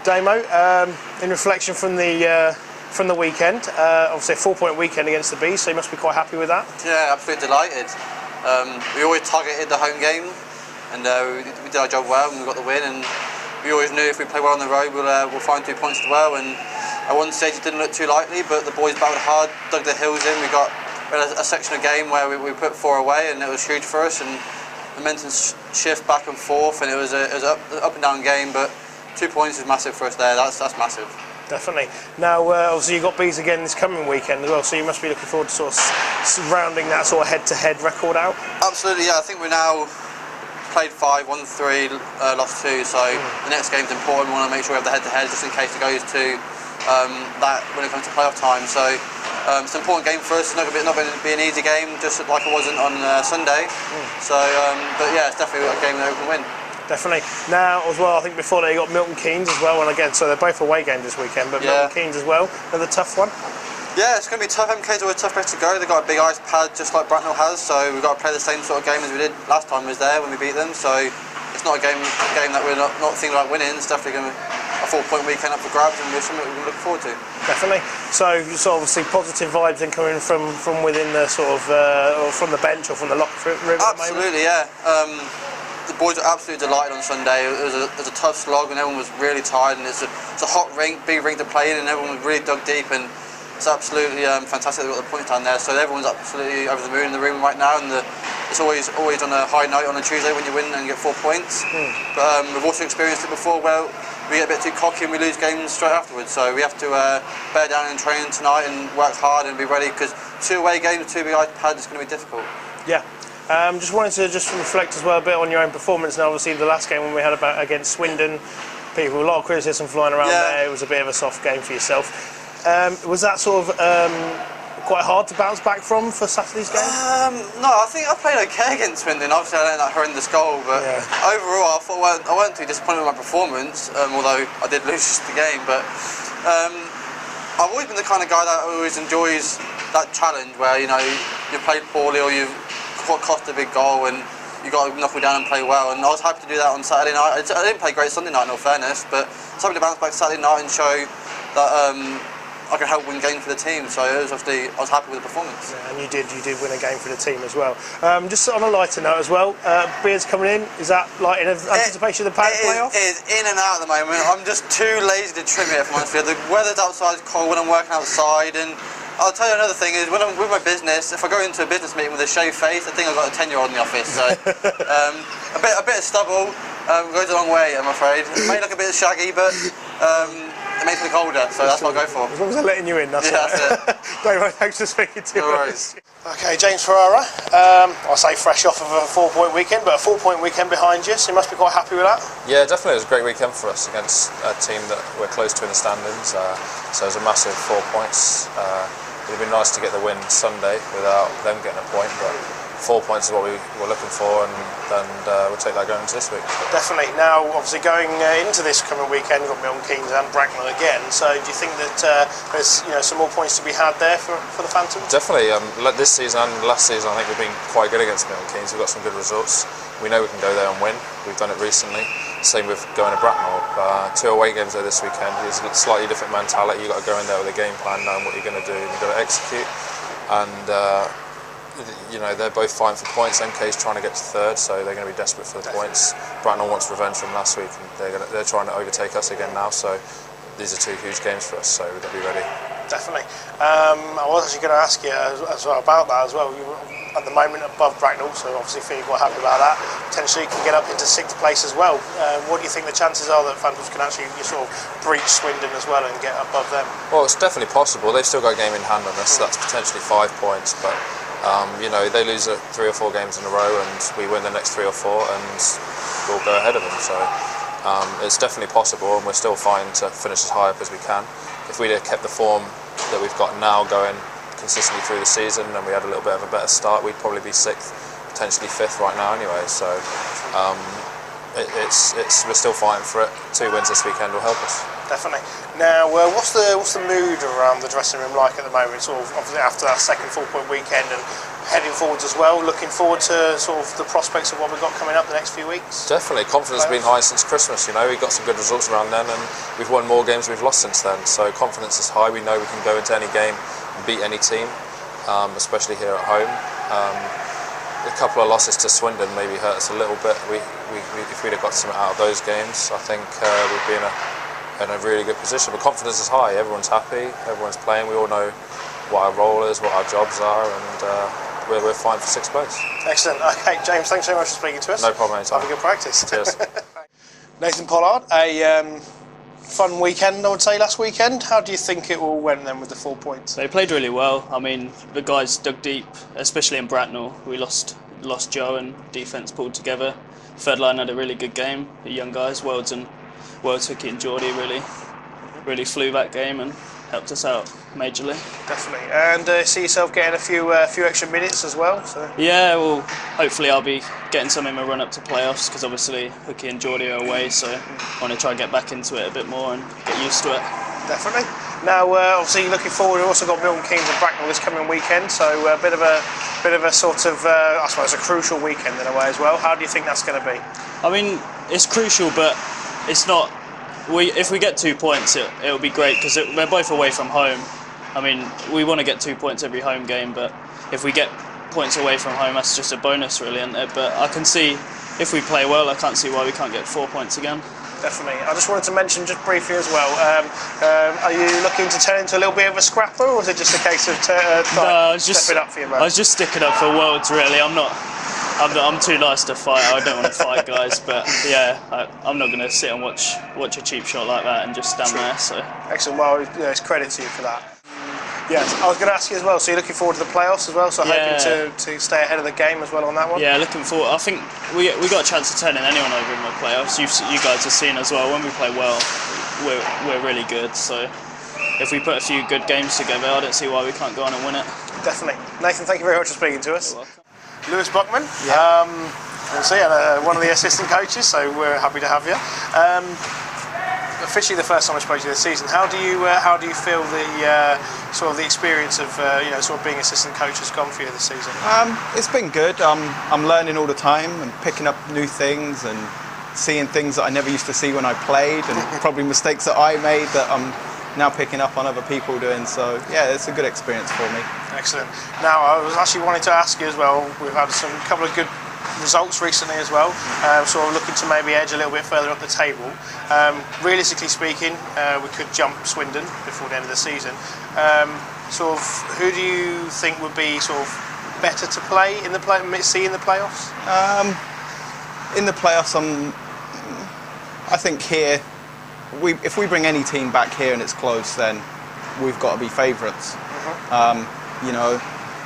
Damo, in reflection from the weekend, obviously a 4-point weekend against the Bees, so you must be quite happy with that. Yeah, absolutely delighted. We always targeted the home game, and we did our job well, and we got the win. And we always knew if we play well on the road, we'll find 2 points as well. And at one stage it didn't look too likely, but the boys battled hard, dug their heels in. We had a section of game where we put 4 away, and it was huge for us. And momentum shift back and forth, and it was an up and down game. But 2 points is massive for us there. That's massive. Definitely. Now, obviously, you've got Bees again this coming weekend as well, so you must be looking forward to sort of rounding that sort of head-to-head record out. Absolutely, yeah. I think we're now played 5, won 3, lost 2. So the next game's important. We want to make sure we have the head-to-head just in case it goes to that when it comes to playoff time. So it's an important game for us. It's not going to be an easy game, just like it wasn't on Sunday. So, but yeah, it's definitely a game that we can win. Definitely. Now, as well, I think before that you got Milton Keynes as well, and again, so they're both away games this weekend, but Milton Keynes as well, another tough one. Yeah, it's going to be tough. MK's always a tough place to go. They've got a big ice pad just like Bracknell has, so we've got to play the same sort of game as we did last time we was there when we beat them. So it's not a game that we're not thinking about winning. It's definitely going to be a 4-point weekend up for grabs, and it's something we can look forward to. Definitely. So obviously positive vibes then coming from within the sort of or from the bench or from the locker room. Absolutely, yeah. The boys were absolutely delighted on Sunday. It was a tough slog, and everyone was really tired. And it's a hot rink, big rink to play in, and everyone was really dug deep. And it's absolutely fantastic they've got the points down there. So everyone's absolutely over the moon in the room right now. And it's always on a high note on a Tuesday when you win and get 4 points. But we've also experienced it before where we get a bit too cocky and we lose games straight afterwards. So we have to bear down in training tonight and work hard and be ready, because 2 away games, 2 big iPads is going to be difficult. Yeah. Just wanted to reflect as well a bit on your own performance. Now, obviously, the last game when we had against Swindon, a lot of criticism flying around there. It was a bit of a soft game for yourself. Was that sort of quite hard to bounce back from for Saturday's game? No, I think I played okay against Swindon. Obviously, I let that horrendous goal, but overall, I thought I weren't too disappointed with my performance. Although I did lose the game, but I've always been the kind of guy that always enjoys that challenge where you played poorly or you've cost a big goal and you got to knuckle down and play well, and I was happy to do that on Saturday night. I didn't play great Sunday night, in all fairness, but I was happy to bounce back Saturday night and show that I can help win games for the team. So I was happy with the performance. Yeah, and you did win a game for the team as well. Just on a lighter note as well, Beers coming in, is that like in anticipation of the playoff? It is in and out at the moment. I'm just too lazy to trim it, if I'm honest with you. The weather's outside cold when I'm working outside, and I'll tell you another thing is when I'm with my business, if I go into a business meeting with a shaved face, I think I've got a 10-year-old in the office. So a bit of stubble goes a long way, I'm afraid. It may look a bit shaggy, but it makes me look older, so that's what I go for. As long as they're letting you in, that's it. Damo, thanks for speaking to us. Okay, James Ferrara, I'll say fresh off of a 4-point weekend, but a 4-point weekend behind you, so you must be quite happy with that? Yeah, definitely. It was a great weekend for us against a team that we're close to in the standings, so it was a massive 4 points. It would have been nice to get the win Sunday without them getting a point, but 4 points is what we were looking for, and we'll take that going into this week. Definitely. Now, obviously, going into this coming weekend, you've got Milton Keynes and Bracknell again. So, do you think that there's some more points to be had there for the Phantoms? Definitely. This season and last season, I think we've been quite good against Milton Keynes. We've got some good results. We know we can go there and win. We've done it recently. Same with going to Bracknell. 2 away games there this weekend. It's a slightly different mentality. You've got to go in there with a game plan, knowing what you're going to do, and you've got to execute. And they're both fighting for points. MK's trying to get to 3rd, so they're going to be desperate for the points. Bracknell wants revenge from last week, and they're trying to overtake us again now. So these are 2 huge games for us. So we've got to be ready. Definitely. I was actually going to ask you as well about that as well. You're at the moment above Bracknell, so obviously feeling quite happy about that. Potentially you can get up into 6th place as well. What do you think the chances are that Phantoms can actually sort of breach Swindon as well and get above them? Well, it's definitely possible. They've still got a game in hand on us, so that's potentially 5 points. But they lose 3 or 4 games in a row, and we win the next 3 or 4, and we'll go ahead of them. So it's definitely possible, and we're still fighting to finish as high up as we can. If we'd have kept the form that we've got now going consistently through the season, and we had a little bit of a better start, we'd probably be 6th, potentially 5th right now anyway. So we're still fighting for it. 2 wins this weekend will help us. Definitely. Now, what's the mood around the dressing room like at the moment? Sort of obviously after that second 4-point weekend, and heading forwards as well, looking forward to sort of the prospects of what we've got coming up the next few weeks? Definitely, confidence has been high since Christmas. You know, we got some good results around then, and we've won more games than we've lost since then. So confidence is high. We know we can go into any game and beat any team, especially here at home. A couple of losses to Swindon maybe hurt us a little bit. If we'd have got something out of those games, I think we'd be in a really good position. But confidence is high. Everyone's happy. Everyone's playing. We all know what our role is, what our jobs are, and we're fine for 6th place. Excellent. Okay, James, thanks very much for speaking to us. No problem, anytime. Have a good practice. Cheers. Nathan Pollard, a fun weekend, I would say, last weekend. How do you think it all went then with the 4 points? They played really well. I mean, the guys dug deep, especially in Bracknell. We lost Joe and defence pulled together. Third line had a really good game. The young guys, Worlds, Hookie and Geordie really flew that game and helped us out majorly. Definitely. And see yourself getting a few extra minutes as well? So. Yeah, well, hopefully I'll be getting some in my run up to playoffs, because obviously Hookie and Geordie are away, so I want to try and get back into it a bit more and get used to it. Definitely. Now, obviously, looking forward, we've also got Milton Keynes and Bracknell this coming weekend, so a bit of a sort of, I suppose, a crucial weekend in a way as well. How do you think that's going to be? I mean, it's crucial, but it's not. If we get 2 points, it'll be great, because we're both away from home. I mean, we want to get 2 points every home game, but if we get points away from home, that's just a bonus, really, isn't it? But I can see, if we play well, I can't see why we can't get 4 points again. Definitely. I just wanted to mention just briefly as well, are you looking to turn into a little bit of a scrapper, or is it just a case of stepping up for your man? I was just sticking up for Worlds, really. I'm too nice to fight. I don't want to fight guys, but yeah, I'm not going to sit and watch a cheap shot like that and just stand there. So excellent. Well, it's credit to you for that. Yes, I was going to ask you as well. So you're looking forward to the playoffs as well. So hoping to stay ahead of the game as well on that one. Yeah, looking forward. I think we got a chance of turning anyone over in the playoffs. You guys have seen as well. When we play well, we're really good. So if we put a few good games together, I don't see why we can't go on and win it. Definitely. Nathan, thank you very much for speaking to us. You're welcome. Lewis Buckman, we'll see, one of the assistant coaches, so we're happy to have you. Officially the first time I spoke to you this season, how do you feel the sort of the experience of sort of being assistant coach has gone for you this season? It's been good. I'm learning all the time and picking up new things and seeing things that I never used to see when I played, and probably mistakes that I made that I'm now picking up on other people doing. So yeah, it's a good experience for me. Excellent. Now I was actually wanting to ask you as well, we've had a couple of good results recently as well, sort of looking to maybe edge a little bit further up the table. Realistically speaking, we could jump Swindon before the end of the season. Sort of, who do you think would be sort of better to play in the playoffs? In the playoffs, I think here, if we bring any team back here and it's close, then we've got to be favourites. You know,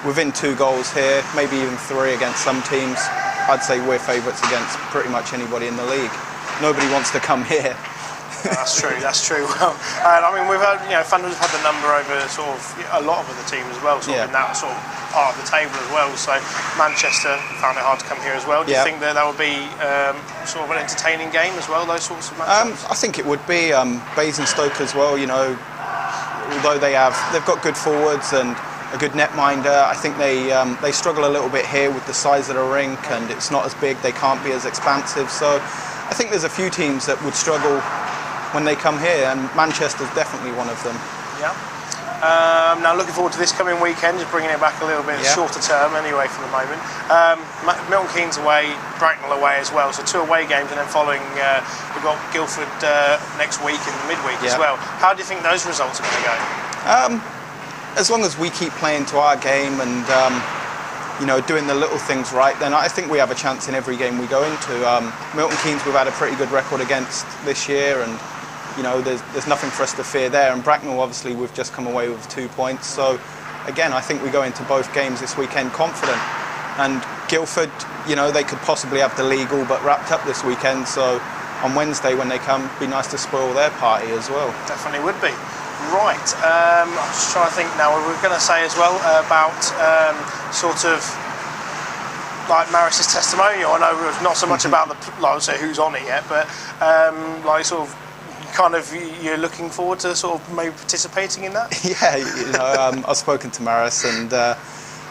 within 2 goals here, maybe even 3 against some teams, I'd say we're favourites against pretty much anybody in the league. Nobody wants to come here. That's true. Well, and I mean, we've had, FhanTV have had the number over sort of a lot of other teams as well, sort of in that sort of part of the table as well. So Manchester found it hard to come here as well. Do you think that would be sort of an entertaining game as well, those sorts of matches? I think it would be. Basingstoke as well, although they've got good forwards and a good netminder, I think they struggle a little bit here with the size of the rink, and it's not as big, they can't be as expansive. So I think there's a few teams that would struggle when they come here, and Manchester's definitely one of them. Yeah. Now looking forward to this coming weekend, just bringing it back a little bit shorter term anyway for the moment. Milton Keynes away, Bracknell away as well, so 2 away games, and then following we've got Guildford next week in the midweek as well. How do you think those results are going to go? As long as we keep playing to our game and doing the little things right, then I think we have a chance in every game we go into. Milton Keynes we've had a pretty good record against this year, and there's nothing for us to fear there. And Bracknell, obviously, we've just come away with 2 points. So again, I think we go into both games this weekend confident. And Guildford, they could possibly have the league all but wrapped up this weekend. So on Wednesday when they come, it'd be nice to spoil their party as well. Definitely would be. Right, I'm just trying to think now. We were going to say as well about sort of like Maris's testimonial. I know it's not so much about I would say who's on it yet, but you're looking forward to sort of maybe participating in that. Yeah, I've spoken to Maris, and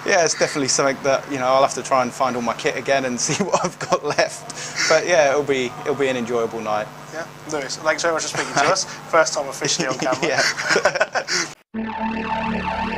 yeah, it's definitely something that, you know, I'll have to try and find all my kit again and see what I've got left. But yeah, it'll be an enjoyable night. Yeah, Lewis, thanks very much for speaking to us. First time officially on camera. Yeah.